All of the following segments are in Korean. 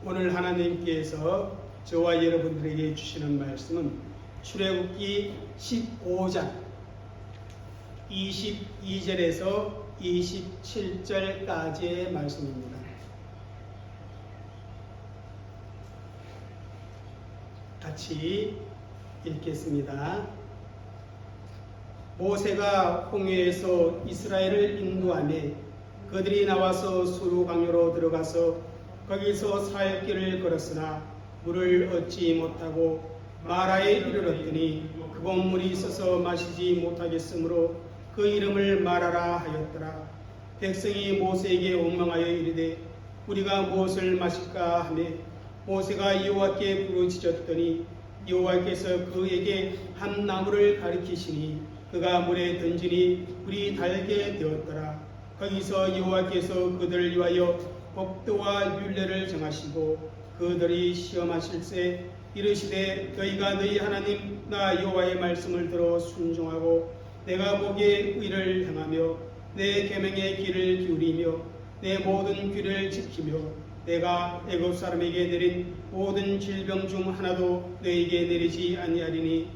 오늘 하나님께서 저와 여러분들에게 주시는 말씀은 출애굽기 15장 22절에서 27절까지의 말씀입니다. 같이 읽겠습니다. 모세가 홍해에서 이스라엘을 인도하며 그들이 나와서 수르 강요로 들어가서 거기서 사흘길을 걸었으나 물을 얻지 못하고 마라에 이르렀더니 그곳 물이 있어서 마시지 못하겠으므로 그 이름을 마라라 하였더라. 백성이 모세에게 원망하여 이르되 우리가 무엇을 마실까 하며 모세가 여호와께 부르짖었더니 여호와께서 그에게 한 나무를 가리키시니 그가 물에 던지니 물이 달게 되었더라. 거기서 여호와께서 그들을 위하여 법도와 율례를 정하시고 그들이 시험하실세 이르시되 너희가 너희 하나님 나 여호와의 말씀을 들어 순종하고 내가 보기에 의를 행하며 내 계명의 귀를 기울이며 내 모든 규례를 지키며 내가 애굽 사람에게 내린 모든 질병 중 하나도 너희에게 내리지 아니하리니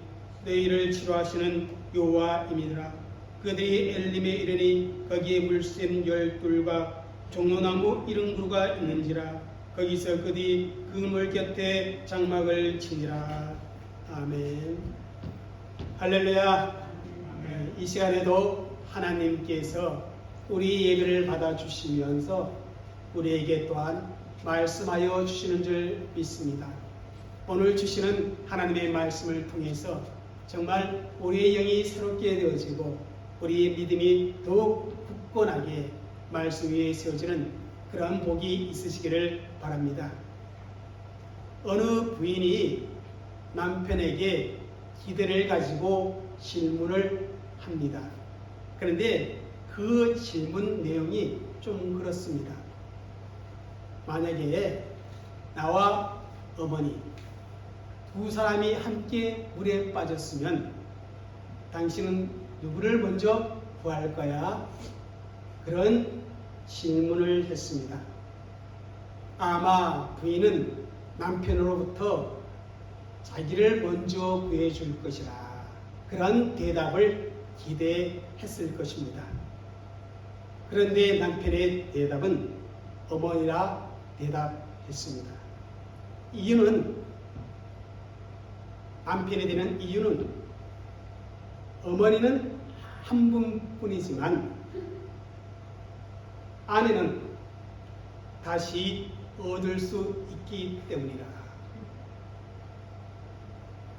너희를 치료하시는 여호와임이니라. 그들이 엘림에 이르니 거기에 물샘 12과 종로나무 70그루가 있는지라. 거기서 그들이 그 물 곁에 장막을 치니라. 아멘. 할렐루야. 이 시간에도 하나님께서 우리 예배를 받아주시면서 우리에게 또한 말씀하여 주시는 줄 믿습니다. 오늘 주시는 하나님의 말씀을 통해서 정말 우리의 영이 새롭게 되어지고 우리의 믿음이 더욱 굳건하게 말씀 위에 세워지는 그런 복이 있으시기를 바랍니다. 어느 부인이 남편에게 기대를 가지고 질문을 합니다. 그런데 그 질문 내용이 좀 그렇습니다. 만약에 나와 어머니 두 사람이 함께 물에 빠졌으면 당신은 누구를 먼저 구할 거야? 그런 질문을 했습니다. 아마 부인은 남편으로부터 자기를 먼저 구해줄 것이라 그런 대답을 기대했을 것입니다. 그런데 남편의 대답은 어머니라 대답했습니다. 이유는 남편이 되는 이유는 어머니는 한 분뿐이지만 아내는 다시 얻을 수 있기 때문이라.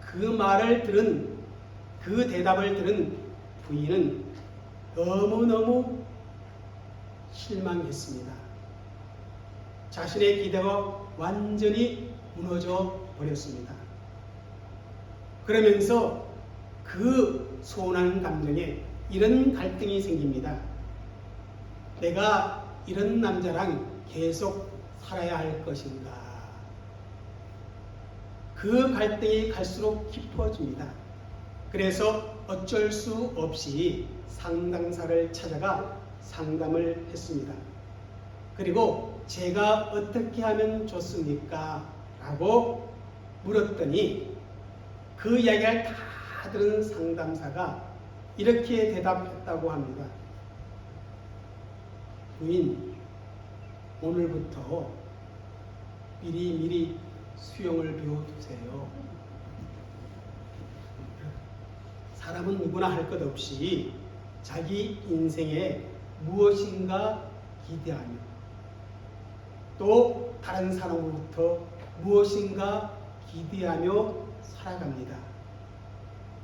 그 말을 들은 그 대답을 들은 부인은 너무너무 실망했습니다. 자신의 기대가 완전히 무너져 버렸습니다. 그러면서 그 서운한 감정에 이런 갈등이 생깁니다. 내가 이런 남자랑 계속 살아야 할 것인가? 그 갈등이 갈수록 깊어집니다. 그래서 어쩔 수 없이 상담사를 찾아가 상담을 했습니다. 그리고 제가 어떻게 하면 좋습니까? 라고 물었더니 그 이야기를 다 들은 상담사가 이렇게 대답했다고 합니다. 부인, 오늘부터 미리 수영을 배워두세요. 사람은 누구나 할 것 없이 자기 인생에 무엇인가 기대하며 또 다른 사람으로부터 무엇인가 기대하며 살아갑니다.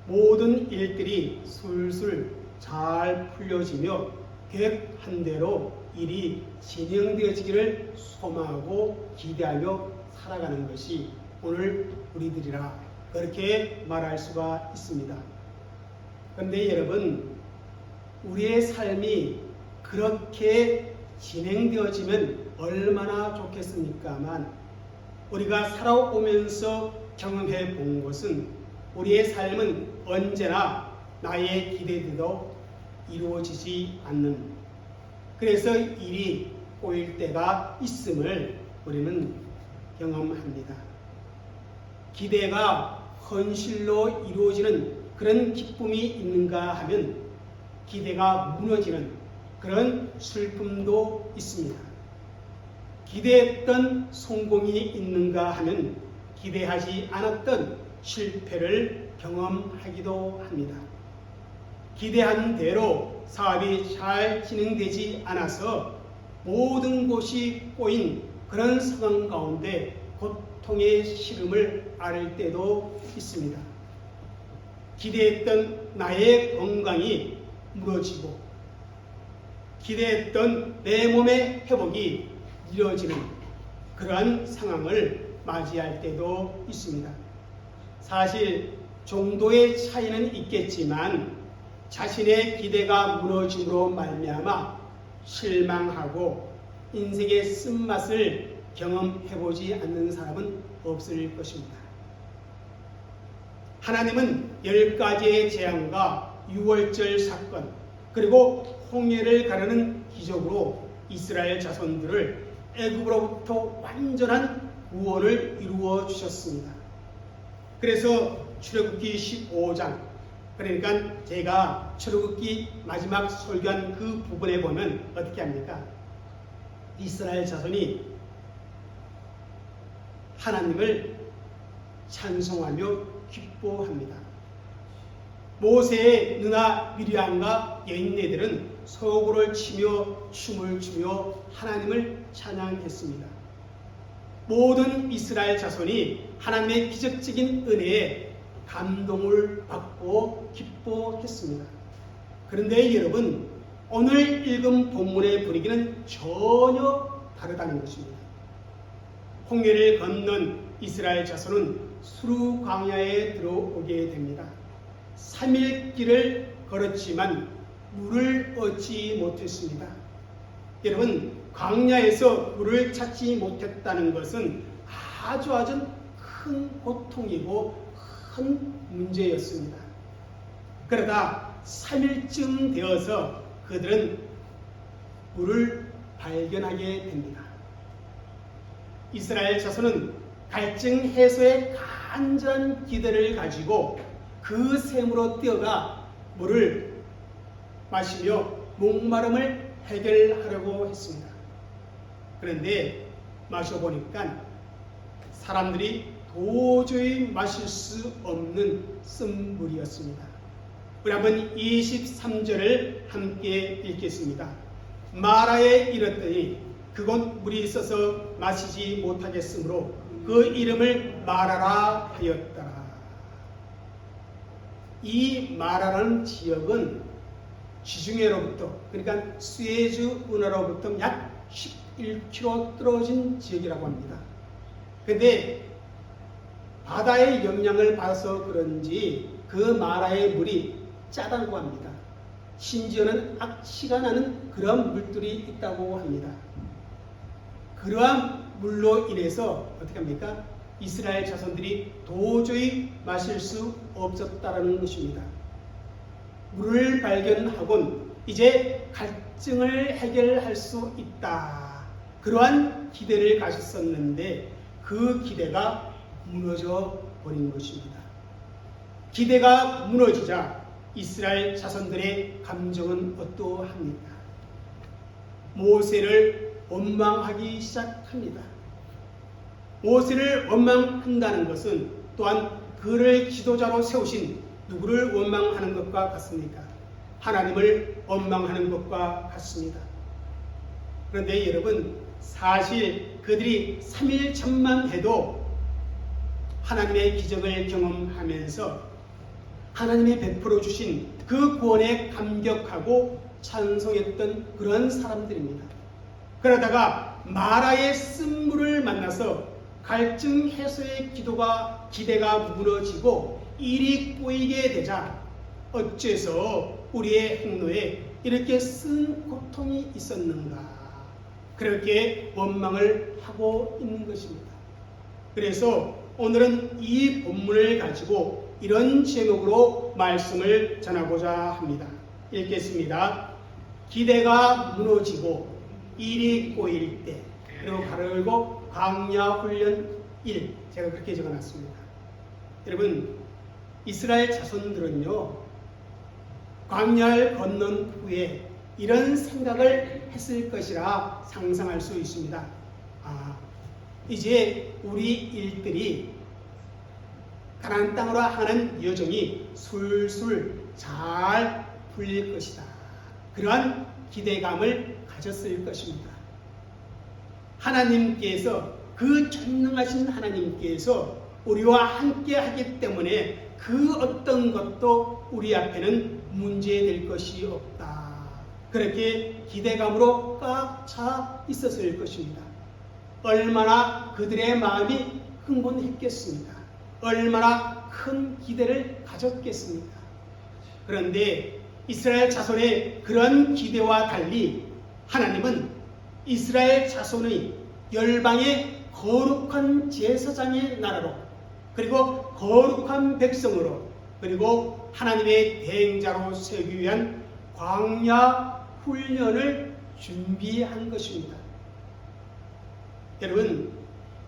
모든 일들이 술술 잘 풀려지며 계획한 대로 일이 진행되어지기를 소망하고 기대하며 살아가는 것이 오늘 우리들이라 그렇게 말할 수가 있습니다. 그런데 여러분, 우리의 삶이 그렇게 진행되어지면 얼마나 좋겠습니까만 우리가 살아오면서 경험해 본 것은 우리의 삶은 언제나 나의 기대대로 이루어지지 않는, 그래서 일이 꼬일 때가 있음을 우리는 경험합니다. 기대가 현실로 이루어지는 그런 기쁨이 있는가 하면 기대가 무너지는 그런 슬픔도 있습니다. 기대했던 성공이 있는가 하면 기대하지 않았던 실패를 경험하기도 합니다. 기대한 대로 사업이 잘 진행되지 않아서 모든 곳이 꼬인 그런 상황 가운데 고통의 시름을 앓을 때도 있습니다. 기대했던 나의 건강이 무너지고 기대했던 내 몸의 회복이 이뤄지는 그러한 상황을 맞이할 때도 있습니다. 사실 정도의 차이는 있겠지만 자신의 기대가 무너짐으로 말미암아 실망하고 인생의 쓴맛을 경험해보지 않는 사람은 없을 것입니다. 하나님은 10가지의 재앙과 6월절 사건 그리고 홍해를 가르는 기적으로 이스라엘 자손들을 애굽으로부터 완전한 구원을 이루어 주셨습니다. 그래서 출애굽기 15장 그러니까 제가 출애굽기 마지막 설교한 그 부분에 보면 어떻게 합니까? 이스라엘 자손이 하나님을 찬송하며 기뻐합니다. 모세의 누나 미리암과 여인네들은 소고를 치며 춤을 추며 하나님을 찬양했습니다. 모든 이스라엘 자손이 하나님의 기적적인 은혜에 감동을 받고 기뻐했습니다. 그런데 여러분, 오늘 읽은 본문의 분위기는 전혀 다르다는 것입니다. 홍해를 건넌 이스라엘 자손은 수르 광야에 들어오게 됩니다. 3일 길을 걸었지만 물을 얻지 못했습니다. 여러분, 광야에서 물을 찾지 못했다는 것은 아주 큰 고통이고 큰 문제였습니다. 그러다 3일쯤 되어서 그들은 물을 발견하게 됩니다. 이스라엘 자손은 갈증 해소의 간절한 기대를 가지고 그 샘으로 뛰어가 물을 마시며 목마름을 해결하려고 했습니다. 그런데 마셔보니까 사람들이 도저히 마실 수 없는 쓴 물이었습니다. 우리 한번 23절을 함께 읽겠습니다. 마라에 이르렀더니 그곳 물이 있어서 마시지 못하겠으므로 그 이름을 마라라 하였더라. 이 마라라는 지역은 지중해로부터 그러니까 수에즈 운하로부터 약 11km 떨어진 지역이라고 합니다. 그런데 바다의 영향을 받아서 그런지 그 마라의 물이 짜다고 합니다. 심지어는 악취가 나는 그런 물들이 있다고 합니다. 그러한 물로 인해서 어떻게 합니까? 이스라엘 자손들이 도저히 마실 수 없었다라는 것입니다. 물을 발견하곤 이제 갈증을 해결할 수 있다. 그러한 기대를 가졌었는데 그 기대가 무너져 버린 것입니다. 기대가 무너지자 이스라엘 자손들의 감정은 어떠합니까? 모세를 원망하기 시작합니다. 모세를 원망한다는 것은 또한 그를 지도자로 세우신 누구를 원망하는 것과 같습니까? 하나님을 원망하는 것과 같습니다. 그런데 여러분, 사실 그들이 3일 전만 해도 하나님의 기적을 경험하면서 하나님이 베풀어 주신 그 구원에 감격하고 찬송했던 그런 사람들입니다. 그러다가 마라의 쓴물을 만나서 갈증 해소의 기대가 무너지고 일이 꼬이게 되자 어째서 우리의 행로에 이렇게 쓴 고통이 있었는가, 그렇게 원망을 하고 있는 것입니다. 그래서 오늘은 이 본문을 가지고 이런 제목으로 말씀을 전하고자 합니다. 읽겠습니다. 기대가 무너지고 일이 꼬일 때, 그리고 가로 열고 광야 훈련 1, 제가 그렇게 적어놨습니다. 여러분, 이스라엘 자손들은요, 광야를 건넌 후에 이런 생각을 했을 것이라 상상할 수 있습니다. 이제 우리 일들이 가나안 땅으로 하는 여정이 술술 잘 풀릴 것이다. 그러한 기대감을 가졌을 것입니다. 하나님께서, 그 전능하신 하나님께서 우리와 함께 하기 때문에 그 어떤 것도 우리 앞에는 문제될 것이 없다. 그렇게 기대감으로 꽉 차 있었을 것입니다. 얼마나 그들의 마음이 흥분했겠습니까? 얼마나 큰 기대를 가졌겠습니까? 그런데 이스라엘 자손의 그런 기대와 달리 하나님은 이스라엘 자손의 열방의 거룩한 제사장의 나라로, 그리고 거룩한 백성으로, 그리고 하나님의 대행자로 세우기 위한 광야 훈련을 준비한 것입니다. 여러분,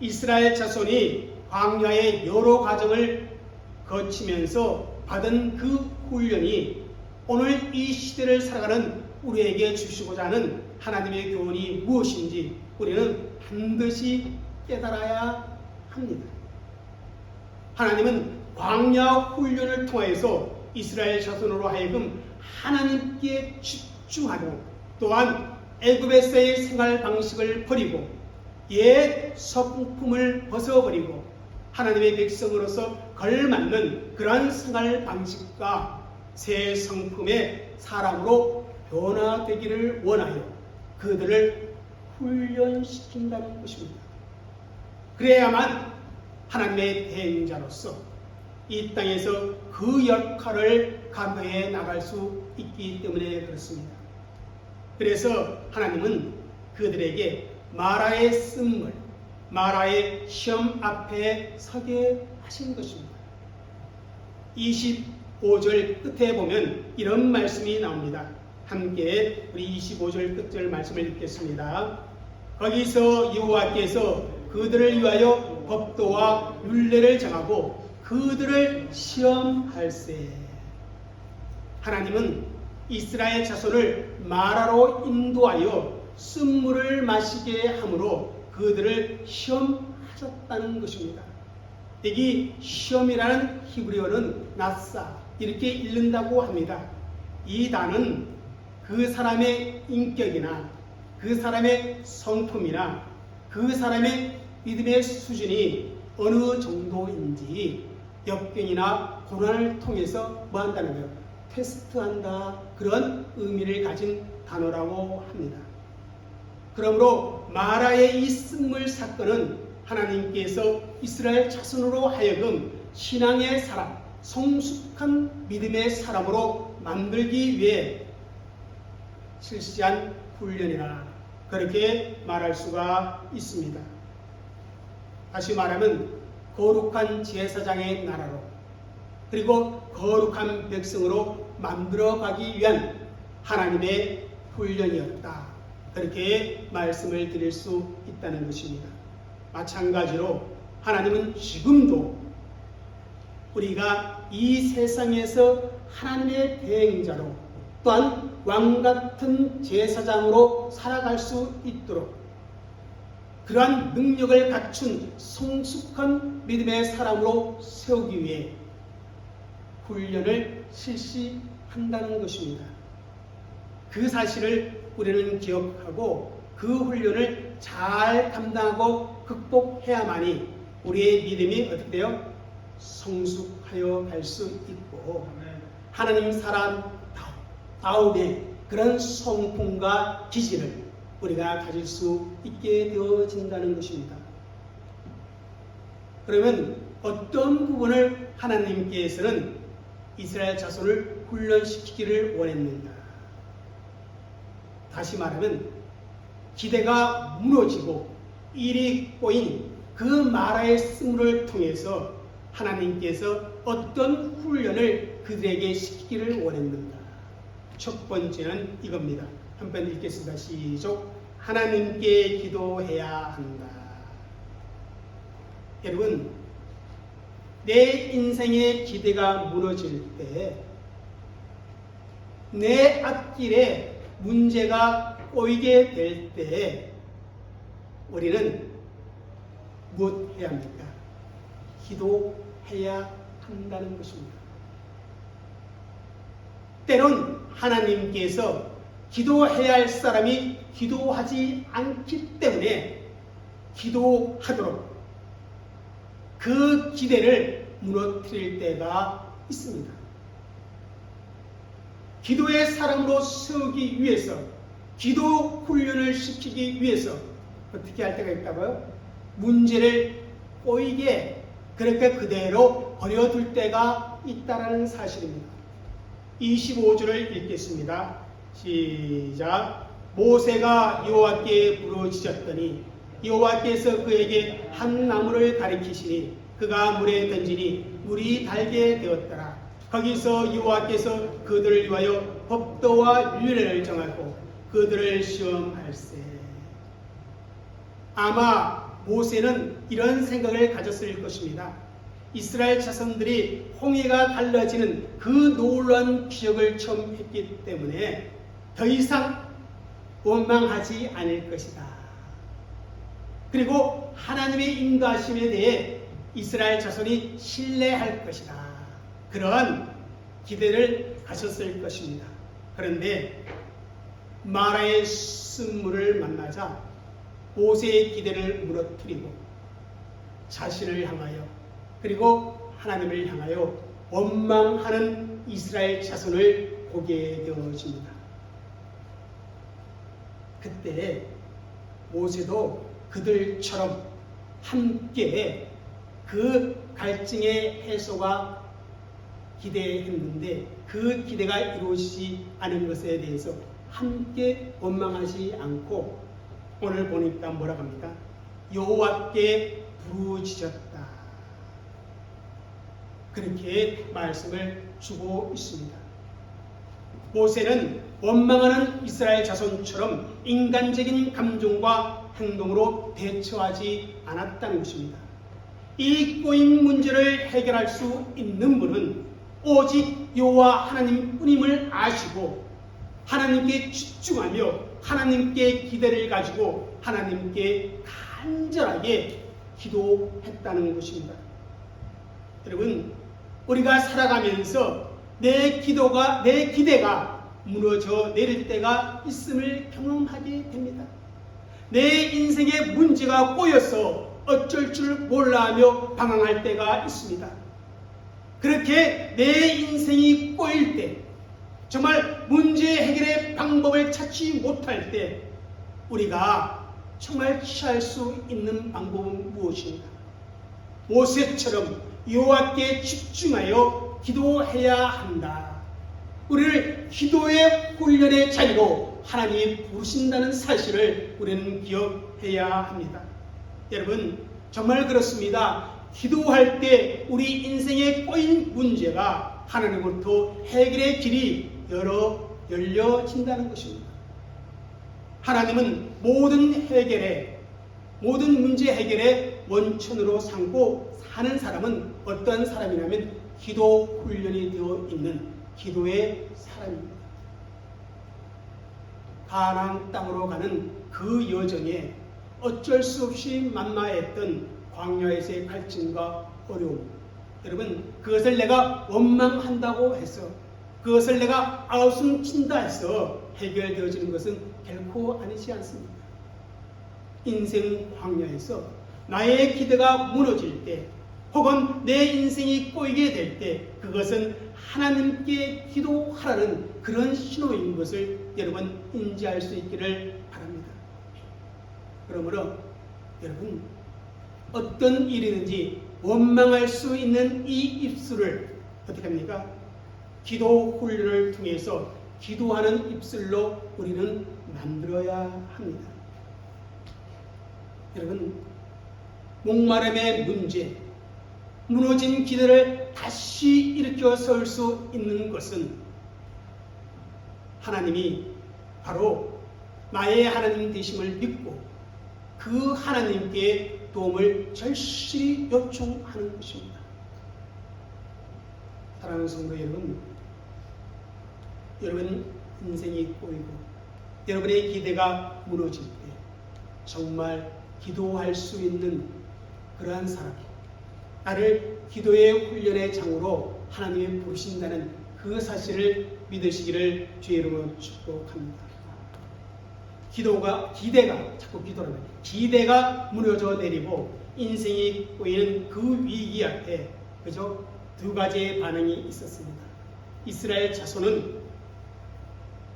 이스라엘 자손이 광야의 여러 과정을 거치면서 받은 그 훈련이 오늘 이 시대를 살아가는 우리에게 주시고자 하는 하나님의 교훈이 무엇인지 우리는 반드시 깨달아야 합니다. 하나님은 광야 훈련을 통해서 이스라엘 자손으로 하여금 하나님께 집중하고, 또한 애굽에서의 생활 방식을 버리고 옛 성품을 벗어버리고 하나님의 백성으로서 걸맞는 그러한 생활 방식과 새 성품의 사람으로 변화되기를 원하여 그들을 훈련시킨다는 것입니다. 그래야만 하나님의 대행자로서 이 땅에서 그 역할을 감당해 나갈 수 있기 때문에 그렇습니다. 그래서 하나님은 그들에게 마라의 쓴물, 마라의 시험 앞에 서게 하신 것입니다. 25절 끝에 보면 이런 말씀이 나옵니다. 함께 우리 25절 끝절 말씀을 읽겠습니다. 거기서 여호와께서 그들을 위하여 법도와 율례를 정하고 그들을 시험할세. 하나님은 이스라엘 자손을 마라로 인도하여 쓴물을 마시게 함으로 그들을 시험하셨다는 것입니다. 여기 시험이라는 히브리어는 나사, 이렇게 읽는다고 합니다. 이 단은 그 사람의 인격이나 그 사람의 성품이나 그 사람의 믿음의 수준이 어느 정도인지 역경이나 고난을 통해서 뭐 한다는 거예요? 테스트한다, 그런 의미를 가진 단어라고 합니다. 그러므로 마라의 이 쓴물 사건은 하나님께서 이스라엘 자손으로 하여금 신앙의 사람, 성숙한 믿음의 사람으로 만들기 위해 실시한 훈련이라, 그렇게 말할 수가 있습니다. 다시 말하면 거룩한 제사장의 나라로, 그리고 거룩한 백성으로 만들어가기 위한 하나님의 훈련이었다, 그렇게 말씀을 드릴 수 있다는 것입니다. 마찬가지로 하나님은 지금도 우리가 이 세상에서 하나님의 대행자로, 또한 왕같은 제사장으로 살아갈 수 있도록 그러한 능력을 갖춘 성숙한 믿음의 사람으로 세우기 위해 훈련을 실시한다는 것입니다. 그 사실을 우리는 기억하고 그 훈련을 잘 감당하고 극복해야만이 우리의 믿음이 어떻게 돼요? 성숙하여 갈 수 있고 하나님 사람다움의 그런 성품과 기질을 우리가 가질 수 있게 되어진다는 것입니다. 그러면 어떤 부분을 하나님께서는 이스라엘 자손을 훈련시키기를 원했는가? 다시 말하면 기대가 무너지고 일이 꼬인 그 마라의 쓴물을 통해서 하나님께서 어떤 훈련을 그들에게 시키기를 원했는가? 첫 번째는 이겁니다. 한번 읽겠습니다. 시작. 하나님께 기도해야 한다. 여러분, 내 인생의 기대가 무너질 때, 내 앞길에 문제가 꼬이게 될 때, 우리는 무엇 해야 합니까? 기도해야 한다는 것입니다. 때론 하나님께서 기도해야 할 사람이 기도하지 않기 때문에 기도하도록 그 기대를 무너뜨릴 때가 있습니다. 기도의 사람으로 세우기 위해서, 기도 훈련을 시키기 위해서 어떻게 할 때가 있다고요? 문제를 꼬이게 그렇게 그대로 버려둘 때가 있다는 사실입니다. 25절을 읽겠습니다. 시작. 모세가 여호와께 부르짖었더니 여호와께서 그에게 한 나무를 가리키시니 그가 물에 던지니 물이 달게 되었더라. 거기서 여호와께서 그들을 위하여 법도와 율례를 정하고 그들을 시험할세. 아마 모세는 이런 생각을 가졌을 것입니다. 이스라엘 자손들이 홍해가 갈라지는 그 놀라운 기적을 처음 했기 때문에 더 이상 원망하지 않을 것이다. 그리고 하나님의 인도하심에 대해 이스라엘 자손이 신뢰할 것이다. 그런 기대를 가졌을 것입니다. 그런데 마라의 쓴물을 만나자 모세의 기대를 무너뜨리고 자신을 향하여 그리고 하나님을 향하여 원망하는 이스라엘 자손을 보게 되어집니다. 그때 모세도 그들처럼 함께 그 갈증의 해소가 기대했는데 그 기대가 이루어지지 않은 것에 대해서 함께 원망하지 않고 오늘 보니까 뭐라고 합니까? 여호와께 부르짖었다. 그렇게 말씀을 주고 있습니다. 모세는 원망하는 이스라엘 자손처럼 인간적인 감정과 행동으로 대처하지 않았다는 것입니다. 이 꼬인 문제를 해결할 수 있는 분은 오직 여호와 하나님뿐임을 아시고 하나님께 집중하며 하나님께 기대를 가지고 하나님께 간절하게 기도했다는 것입니다. 여러분, 우리가 살아가면서 내 기대가 무너져 내릴 때가 있음을 경험하게 됩니다. 내 인생의 문제가 꼬여서 어쩔 줄 몰라 하며 방황할 때가 있습니다. 그렇게 내 인생이 꼬일 때, 정말 문제 해결의 방법을 찾지 못할 때 우리가 정말 취할 수 있는 방법은 무엇인가? 모세처럼 여호와께 집중하여 기도해야 한다. 우리를 기도의 훈련의 자리로 하나님이 부르신다는 사실을 우리는 기억해야 합니다. 여러분, 정말 그렇습니다. 기도할 때 우리 인생에 꼬인 문제가 하나님으로부터 해결의 길이 열려진다는 것입니다. 하나님은 모든 문제 해결의 원천으로 삼고 사는 사람은 어떤 사람이냐면 기도 훈련이 되어 있는 기도의 사람입니다. 가나안 땅으로 가는 그 여정에 어쩔 수 없이 만나했던 광야에서의 갈증과 어려움, 여러분, 그것을 내가 원망한다고 해서 그것을 내가 아웃숨 친다 해서 해결되어지는 것은 결코 아니지 않습니다. 인생 광야에서 나의 기대가 무너질 때 혹은 내 인생이 꼬이게 될 때 그것은 하나님께 기도하라는 그런 신호인 것을 여러분 인지할 수 있기를 바랍니다. 그러므로 여러분, 어떤 일이든지 원망할 수 있는 이 입술을 어떻게 합니까? 기도 훈련을 통해서 기도하는 입술로 우리는 만들어야 합니다. 여러분, 목마름의 문제, 무너진 기대를 다시 일으켜 세울 수 있는 것은 하나님이 바로 나의 하나님 되심을 믿고 그 하나님께 도움을 절실히 요청하는 것입니다. 사랑하는 성도 여러분, 여러분 인생이 꼬이고 여러분의 기대가 무너질 때 정말 기도할 수 있는 그러한 사람이 나를 기도의 훈련의 장으로 하나님이 부르신다는 그 사실을 믿으시기를 주의 이름으로 축복합니다. 기대가 무너져 내리고 인생이 꼬이는 그 위기 앞에 그저 두 가지의 반응이 있었습니다. 이스라엘 자손은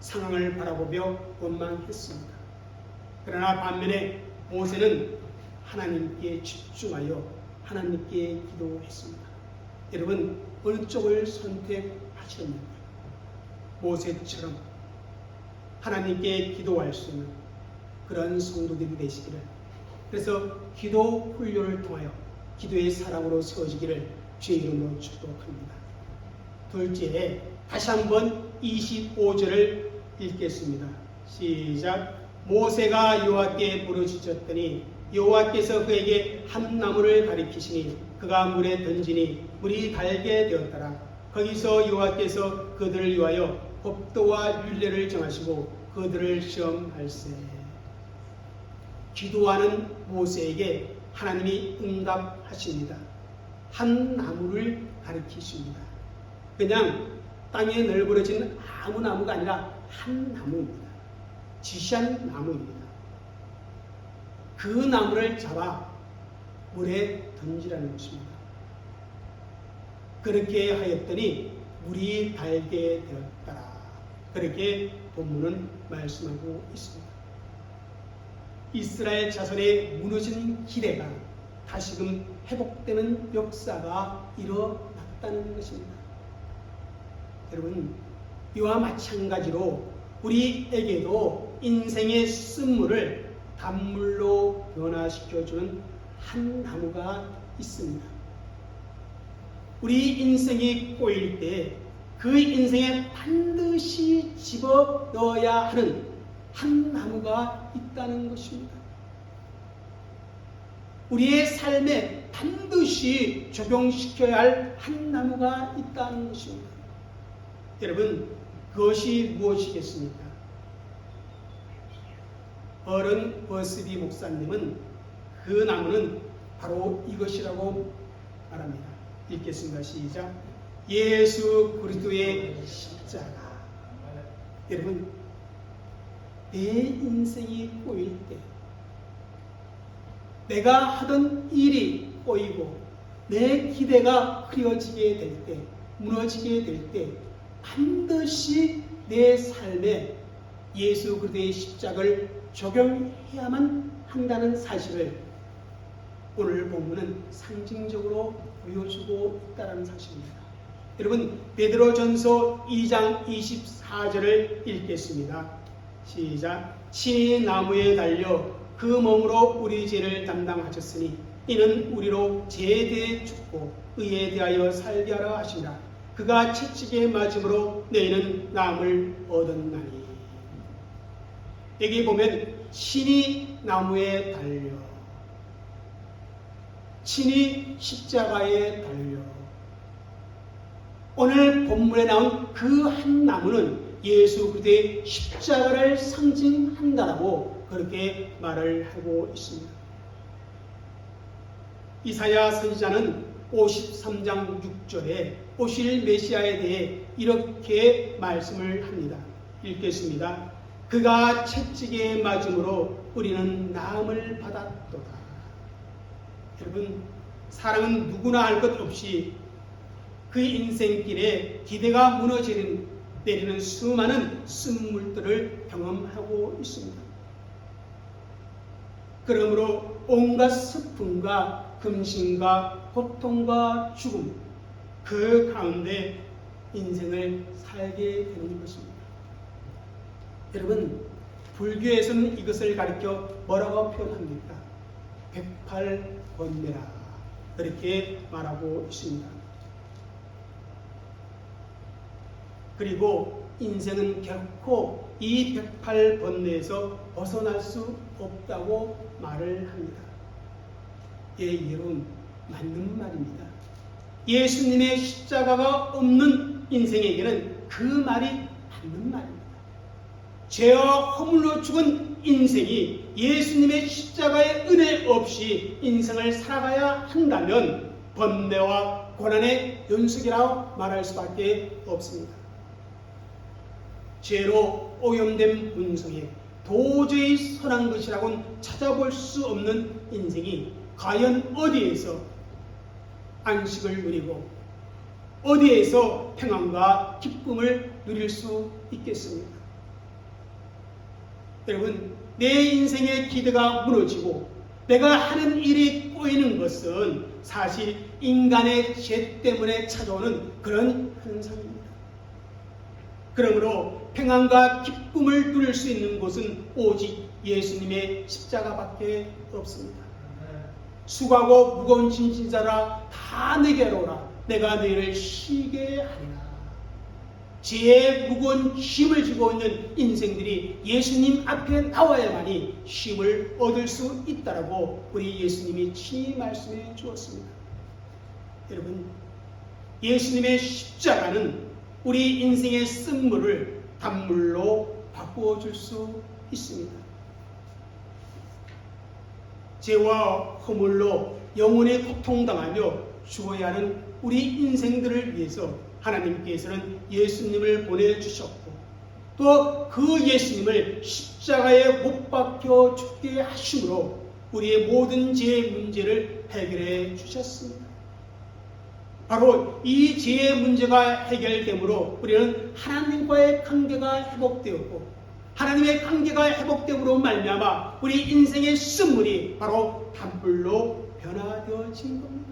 상황을 바라보며 원망했습니다. 그러나 반면에 모세는 하나님께 집중하여 하나님께 기도했습니다. 여러분 어느 쪽을 선택하셨는지 모세처럼 하나님께 기도할 수 있는 그런 성도들이 되시기를, 그래서 기도 훈련을 통하여 기도의 사람으로 세워지기를 주의 이름으로 축복합니다. 둘째, 다시 한번 25절을 읽겠습니다. 시작. 모세가 여호와께 부르짖었더니 여호와께서 그에게 한 나무를 가리키시니 그가 물에 던지니 물이 달게 되었더라. 거기서 여호와께서 그들을 위하여 법도와 율례를 정하시고 그들을 시험할세. 기도하는 모세에게 하나님이 응답하십니다. 한 나무를 가리키십니다. 그냥 땅에 널브러진 아무 나무가 아니라 한 나무입니다. 지시한 나무입니다. 그 나무를 잡아 물에 던지라는 것입니다. 그렇게 하였더니 물이 달게 되었더라. 그렇게 본문은 말씀하고 있습니다. 이스라엘 자손의 무너진 기대가 다시금 회복되는 역사가 일어났다는 것입니다. 여러분, 이와 마찬가지로 우리에게도 인생의 쓴물을 단물로 변화시켜주는 한 나무가 있습니다. 우리 인생이 꼬일 때 그 인생에 반드시 집어 넣어야 하는 한 나무가 있다는 것입니다. 우리의 삶에 반드시 적용시켜야 할 한 나무가 있다는 것입니다. 여러분, 그것이 무엇이겠습니까? 어른 버스비 목사님은 그 나무는 바로 이것이라고 말합니다. 읽겠습니다. 시작. 예수 그리스도의 십자가. 여러분, 내 인생이 꼬일 때, 내가 하던 일이 꼬이고 내 기대가 흐려지게 될 때, 무너지게 될 때 반드시 내 삶에 예수 그리스도의 십자가를 적용해야만 한다는 사실을 오늘 본문은 상징적으로 보여주고 있다는 사실입니다. 여러분, 베드로전서 2장 24절을 읽겠습니다. 시작. 친히 나무에 달려 그 몸으로 우리 죄를 담당하셨으니 이는 우리로 죄에 대해 죽고 의에 대하여 살게 하라 하시니라. 그가 채찍에 맞음으로 너희는 나음을 얻었나니. 여기 보면 친히 나무에 달려, 친히 십자가에 달려. 오늘 본문에 나온 그 한 나무는 예수 그리스도의 십자가를 상징한다라고 그렇게 말을 하고 있습니다. 이사야 선지자는 53장 6절에 오실 메시아에 대해 이렇게 말씀을 합니다. 읽겠습니다. 그가 채찍에 맞음으로 우리는 나음을 받았도다. 여러분, 사람은 누구나 할 것 없이 그 인생길에 기대가 내리는 수많은 쓴물들을 경험하고 있습니다. 그러므로 온갖 슬픔과 금신과 고통과 죽음, 그 가운데 인생을 살게 되는 것입니다. 여러분, 불교에서는 이것을 가리켜 뭐라고 표현합니까? 108번뇌라 그렇게 말하고 있습니다. 그리고 인생은 결코 이 108번뇌에서 벗어날 수 없다고 말을 합니다. 여러분, 맞는 말입니다. 예수님의 십자가가 없는 인생에게는 그 말이 맞는 말입니다. 죄와 허물로 죽은 인생이 예수님의 십자가의 은혜 없이 인생을 살아가야 한다면 번뇌와 고난의 연속이라고 말할 수밖에 없습니다. 죄로 오염된 본성에 도저히 선한 것이라고는 찾아볼 수 없는 인생이 과연 어디에서 안식을 누리고 어디에서 평안과 기쁨을 누릴 수 있겠습니까? 여러분, 내 인생의 기대가 무너지고 내가 하는 일이 꼬이는 것은 사실 인간의 죄 때문에 찾아오는 그런 현상입니다. 그러므로 평안과 기쁨을 누릴 수 있는 곳은 오직 예수님의 십자가밖에 없습니다. 수고하고 무거운 짐진 자라 다 내게로 오라. 내가 너희를 쉬게 하리라. 죄의 무거운 힘을 지고 있는 인생들이 예수님 앞에 나와야만이 힘을 얻을 수 있다라고 우리 예수님이 친히 말씀해 주었습니다. 여러분, 예수님의 십자가는 우리 인생의 쓴물을 단물로 바꾸어 줄 수 있습니다. 죄와 허물로 영혼의 고통당하며 죽어야 하는 우리 인생들을 위해서 하나님께서는 예수님을 보내주셨고 또 그 예수님을 십자가에 못 박혀 죽게 하심으로 우리의 모든 죄의 문제를 해결해 주셨습니다. 바로 이 죄의 문제가 해결되므로 우리는 하나님과의 관계가 회복되었고 하나님의 관계가 회복됨으로 말미암아 우리 인생의 쓴물이 바로 단물로 변화되어진 겁니다.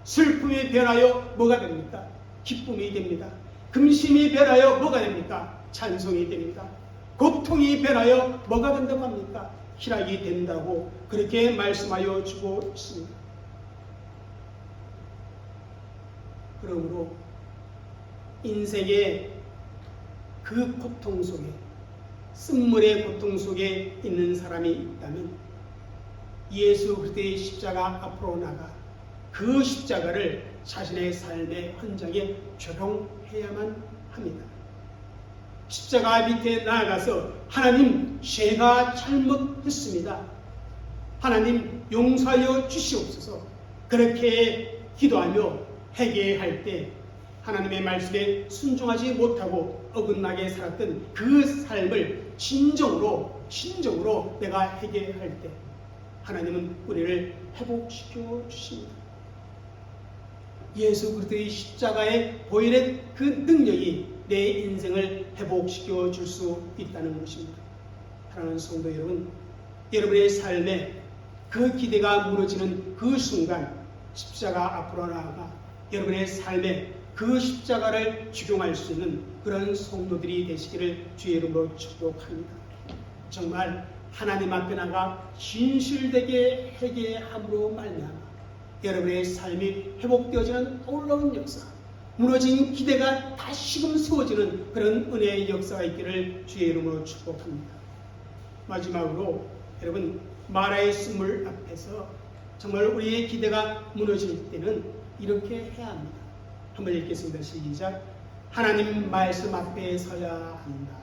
슬픔이 변하여 뭐가 됩니까? 기쁨이 됩니다. 근심이 변하여 뭐가 됩니까? 찬송이 됩니다. 고통이 변하여 뭐가 된다고 합니까? 희락이 된다고 그렇게 말씀하여 주고 있습니다. 그러므로 인생의 그 고통 속에 쓴물의 고통 속에 있는 사람이 있다면 예수 그리스도의 십자가 앞으로 나가 그 십자가를 자신의 삶의 현장에 적용해야만 합니다. 십자가 밑에 나아가서 하나님, 제가 잘못했습니다. 하나님 용서하여 주시옵소서. 그렇게 기도하며 회개할 때 하나님의 말씀에 순종하지 못하고 어긋나게 살았던 그 삶을 진정으로 내가 회개할 때 하나님은 우리를 회복시켜 주십니다. 예수 그리스도의 십자가에 보이는 그 능력이 내 인생을 회복시켜 줄 수 있다는 것입니다. 사랑하는 성도 여러분, 여러분의 삶에 그 기대가 무너지는 그 순간 십자가 앞으로 나아가 여러분의 삶에 그 십자가를 적용할 수 있는 그런 성도들이 되시기를 주의 이름으로 축복합니다. 정말 하나님 앞에 나가 진실되게 회개함으로 말미암아 여러분의 삶이 회복되어지는 놀라운 역사, 무너진 기대가 다시금 세워지는 그런 은혜의 역사가 있기를 주의 이름으로 축복합니다. 마지막으로 여러분, 마라의 쓴물 앞에서 정말 우리의 기대가 무너질 때는 이렇게 해야 합니다. 한번 읽겠습니다. 시작. 하나님 말씀 앞에 서야 합니다.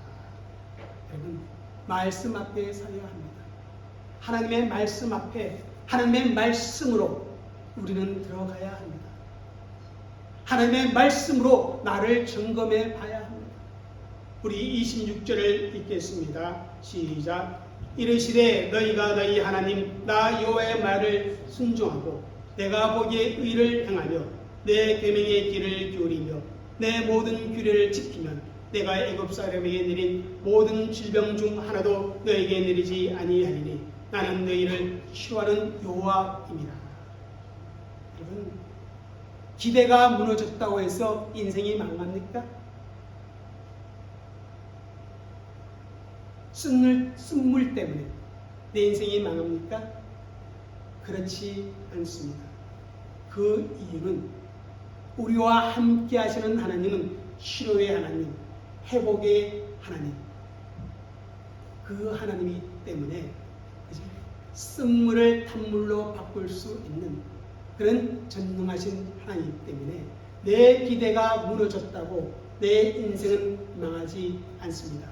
여러분, 말씀 앞에 서야 합니다. 하나님의 말씀 앞에 하나님의 말씀으로 우리는 들어가야 합니다. 하나님의 말씀으로 나를 점검해 봐야 합니다. 우리 26절을 읽겠습니다. 시작. 이르시되 너희가 너희 하나님 나 여호와의 말을 순종하고 내가 보기에 의를 행하며 내 계명의 길을 기울이며 내 모든 규례를 지키면 내가 애굽 사람에게 내린 모든 질병 중 하나도 너에게 내리지 아니하리니 나는 너희를 치료하는 여호와임이라. 여러분, 기대가 무너졌다고 해서 인생이 망합니까? 쓴물 때문에 내 인생이 망합니까? 그렇지 않습니다. 그 이유는 우리와 함께 하시는 하나님은 치료의 하나님, 회복의 하나님, 그 하나님이기 때문에 쓴물을 단물로 바꿀 수 있는 그런 전능하신 하나님 때문에 내 기대가 무너졌다고 내 인생은 망하지 않습니다.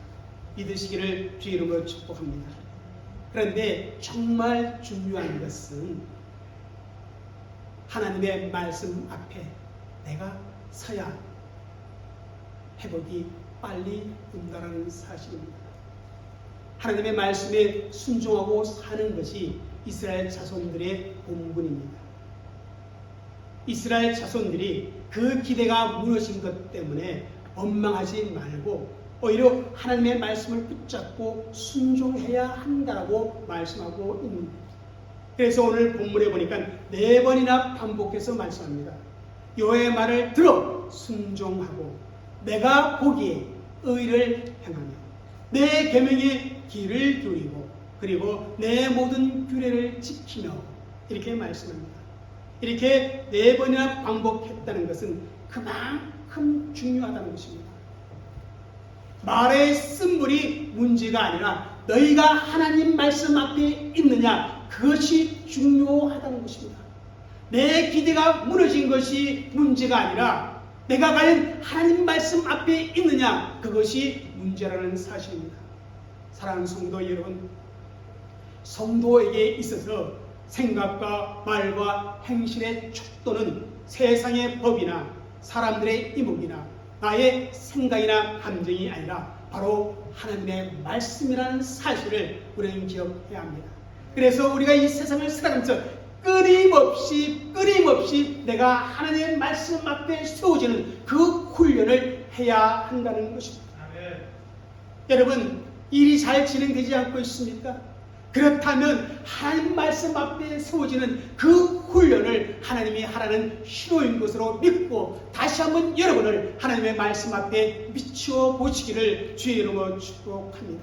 믿으시기를 주의 이름으로 축복합니다. 그런데 정말 중요한 것은 하나님의 말씀 앞에 내가 서야 회복이 빨리 온다는 사실입니다. 하나님의 말씀에 순종하고 사는 것이 이스라엘 자손들의 본분입니다. 이스라엘 자손들이 그 기대가 무너진 것 때문에 원망하지 말고 오히려 하나님의 말씀을 붙잡고 순종해야 한다고 말씀하고 있는 거예요. 그래서 오늘 본문에 보니까 4번이나 반복해서 말씀합니다. 여호와의 말을 들어 순종하고 내가 보기에 의를 행하며 내 계명에 귀를 기울이고 그리고 내 모든 규례를 지키며 이렇게 말씀합니다. 이렇게 4번이나 반복했다는 것은 그만큼 중요하다는 것입니다. 말의 쓴물이 문제가 아니라 너희가 하나님 말씀 앞에 있느냐 그것이 중요하다는 것입니다. 내 기대가 무너진 것이 문제가 아니라 내가 과연 하나님 말씀 앞에 있느냐 그것이 문제라는 사실입니다. 사랑하는 성도 여러분, 성도에게 있어서 생각과 말과 행실의 척도는 세상의 법이나 사람들의 이목이나 나의 생각이나 감정이 아니라 바로 하나님의 말씀이라는 사실을 우리는 기억해야 합니다. 그래서 우리가 이 세상을 살아가면서 끊임없이 내가 하나님의 말씀 앞에 세워지는 그 훈련을 해야 한다는 것입니다. 아멘. 여러분, 일이 잘 진행되지 않고 있습니까? 그렇다면 하나님 말씀 앞에 세워지는 그 훈련을 하나님이 하라는 신호인 것으로 믿고 다시 한번 여러분을 하나님의 말씀 앞에 미쳐 보시기를 주의 이름으로 축복합니다.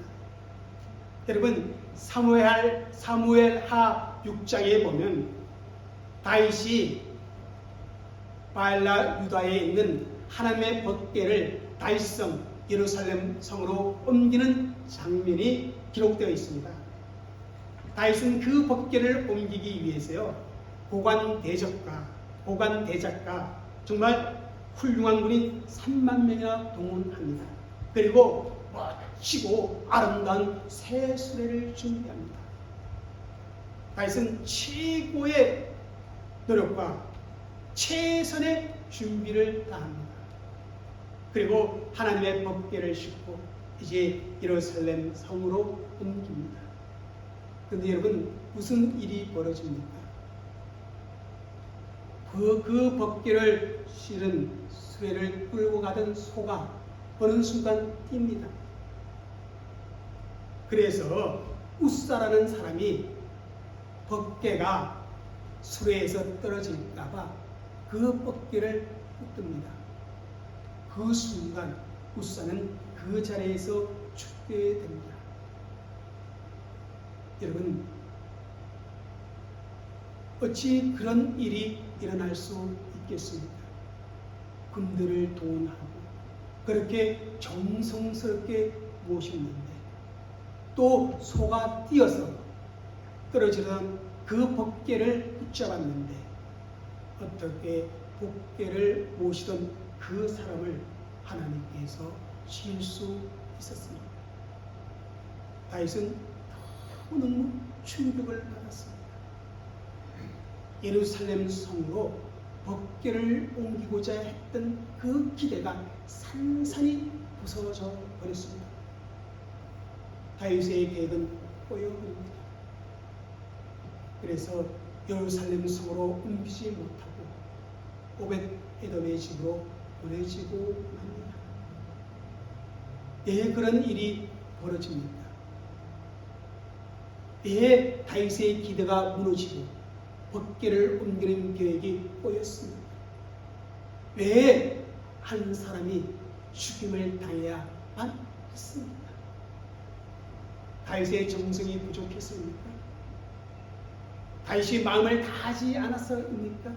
여러분, 사무엘하 6장에 보면 다윗이 바알라 유다에 있는 하나님의 법궤를 다윗성 예루살렘 성으로 옮기는 장면이 기록되어 있습니다. 다윗은 그 법궤를 옮기기 위해서요, 보관 대작가 정말 훌륭한 군인 3만 명이나 동원합니다. 그리고 멋지고 아름다운 새 수레를 준비합니다. 다윗은 최고의 노력과 최선의 준비를 다합니다. 그리고 하나님의 법궤를 싣고 이제 예루살렘 성으로 옮깁니다. 그런데 여러분, 무슨 일이 벌어집니까? 그 법궤를 실은 수레를 끌고 가던 소가 어느 순간 뜁니다. 그래서 우사라는 사람이 법궤가 수레에서 떨어질까봐 그 법궤를 붙듭니다. 그 순간 우사는 그 자리에서 죽게 됩니다. 여러분, 어찌 그런 일이 일어날 수 있겠습니까? 군대를 동원하고 그렇게 정성스럽게 모셨는데 또 소가 뛰어서 떨어지던 그 법궤를 붙잡았는데 어떻게 법궤를 모시던 그 사람을 하나님께서 칠 수 있었습니까? 다윗은 너무 충격을 받았습니다. 예루살렘 성으로 법궤를 옮기고자 했던 그 기대가 산산이 부서져 버렸습니다. 다윗의 계획은 꼬여버립니다. 그래서 예루살렘 성으로 옮기지 못하고 오벳에돔의 집으로 보내지고 맙니다. 왜 그런 일이 벌어집니까? 왜 다윗의 기대가 무너지고 법궤를 옮기는 계획이 꼬였습니까? 왜 한 사람이 죽임을 당해야만 했습니까? 다윗의 정성이 부족했습니까? 다윗이 마음을 다하지 않아서입니까?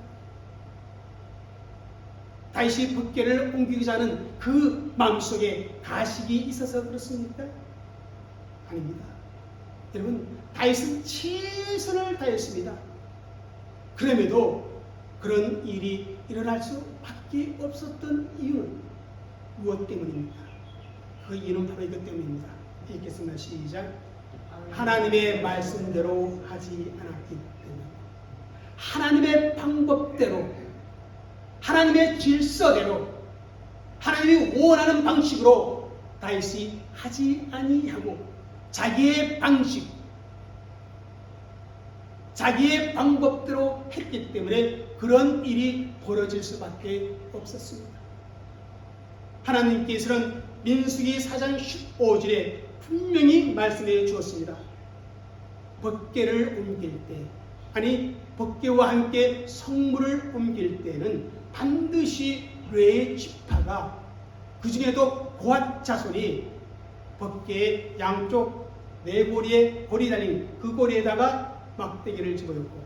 다윗이 법궤를 옮기고자 하는 그 마음속에 가식이 있어서 그렇습니까? 아닙니다. 여러분, 다윗은 최선을 다했습니다. 그럼에도 그런 일이 일어날 수밖에 없었던 이유는 무엇 때문입니까? 그 이유는 바로 이것 때문입니다. 읽겠습니다. 시작. 하나님의 말씀대로 하지 않았기 때문에, 하나님의 방법대로, 하나님의 질서대로, 하나님이 원하는 방식으로 다윗이 하지 아니하고 자기의 방식, 자기의 방법대로 했기 때문에 그런 일이 벌어질 수밖에 없었습니다. 하나님께서는 민수기 4장 15절에 분명히 말씀해 주었습니다. 법궤를 옮길 때, 아니 법궤와 함께 성물을 옮길 때는 반드시 레위 지파가, 그 중에도 고핫 자손이 법궤의 양쪽 네 고리에 고리 달린 그 고리에다가 막대기를 집어넣고,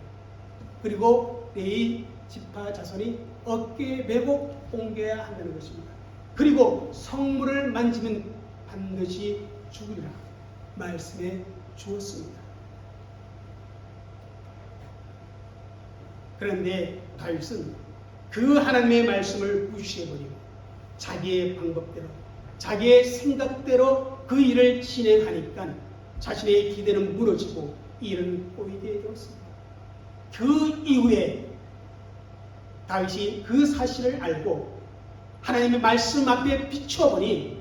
그리고 레위 지파 자손이 어깨에 메고 옮겨야 한다는 것입니다. 그리고 성물을 만지면 반드시 죽으리라 말씀해 주었습니다. 그런데 다윗은 그 하나님의 말씀을 무시해버리고 자기의 방법대로, 자기의 생각대로 그 일을 진행하니까 자신의 기대는 무너지고 일은 꼬이게 되었습니다. 그 이후에 다윗이 그 사실을 알고 하나님의 말씀 앞에 비춰보니,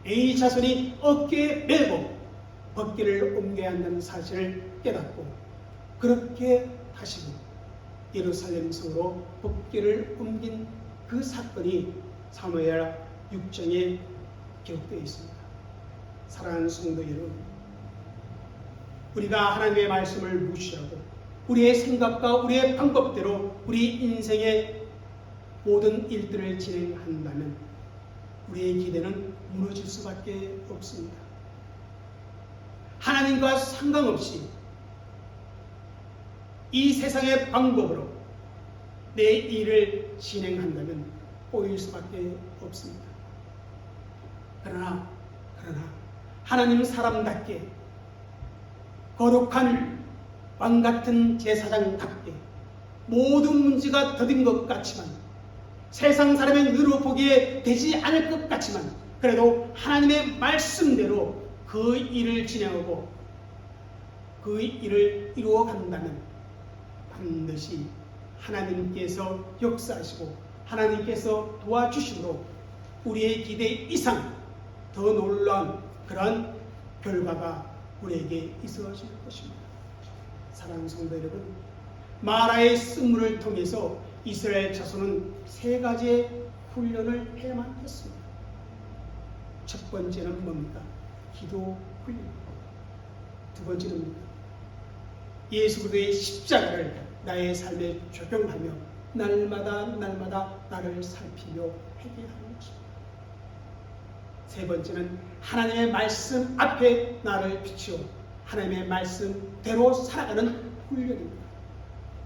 레위 자손이 어깨에 메고 법궤를 옮겨야 한다는 사실을 깨닫고, 그렇게 다시금 예루살렘 성으로 법궤를 옮긴 그 사건이 사무엘 6장에 기록되어 있습니다. 사랑하는 성도 여러분, 우리가 하나님의 말씀을 무시하고 우리의 생각과 우리의 방법대로 우리 인생의 모든 일들을 진행한다면 우리의 기대는 무너질 수밖에 없습니다. 하나님과 상관없이 이 세상의 방법으로 내 일을 진행한다면 꼬일 수밖에 없습니다. 그러나 하나님 사람답게 거룩한 왕같은 제사장답게 모든 문제가 더딘 것 같지만, 세상 사람의 눈으로 보기에 되지 않을 것 같지만, 그래도 하나님의 말씀대로 그 일을 진행하고 그 일을 이루어간다면 반드시 하나님께서 역사하시고 하나님께서 도와주심으로 우리의 기대 이상 더 놀라운 그런 결과가 우리에게 있어질 것입니다. 사랑하는 성도 여러분, 마라의 쓴물을 통해서 이스라엘 자손은 세 가지의 훈련을 해야만 했습니다. 첫 번째는 뭡니까? 기도 훈련입니다. 두 번째는 뭡니까? 예수 그리스도의 십자가를 나의 삶에 적용하며 날마다 나를 살피며 회개하는 것입니다. 세 번째는 하나님의 말씀 앞에 나를 비추어 하나님의 말씀대로 살아가는 훈련입니다.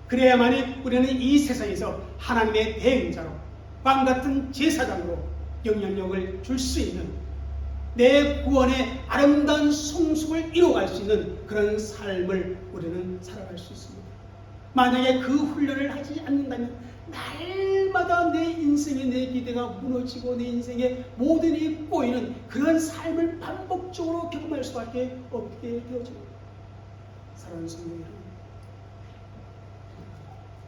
그래야만이 우리는 이 세상에서 하나님의 대행자로, 왕같은 제사장으로 영향력을 줄 수 있는, 내 구원의 아름다운 성숙을 이루어갈 수 있는 그런 삶을 우리는 살아갈 수 있습니다. 만약에 그 훈련을 하지 않는다면 날마다 내 인생의 내 기대가 무너지고 내 인생의 모든 일이 꼬이는 그런 삶을 반복적으로 경험할 수밖에 없게 되어집니다. 사랑하는 성도 여러분,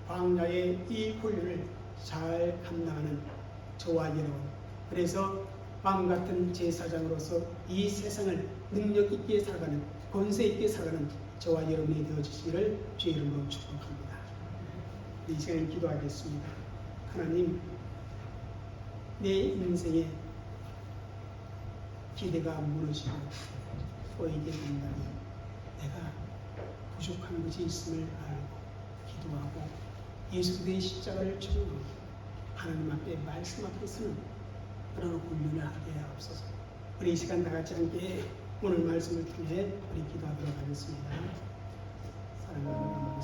광야의 이 훈련을 잘 감당하는 저와 여러분, 그래서 왕같은 제사장으로서 이 세상을 능력 있게 살아가는, 권세 있게 살아가는 저와 여러분이 되어주시기를 주의 이름으로 축복합니다. 이 시간에 기도하겠습니다. 하나님, 내 인생에 기대가 무너지고 꼬이게 된다면 내가 부족한 것이 있음을 알고 기도하고 예수 그리스도의 십자가를 적용하고 하나님 앞에 말씀 앞에 서는 그런 훈련을 하게 하옵소서. 우리 이 시간 나같이 함께 오늘 말씀을 통해 우리 기도하도록 하겠습니다. 사랑하는 여러분,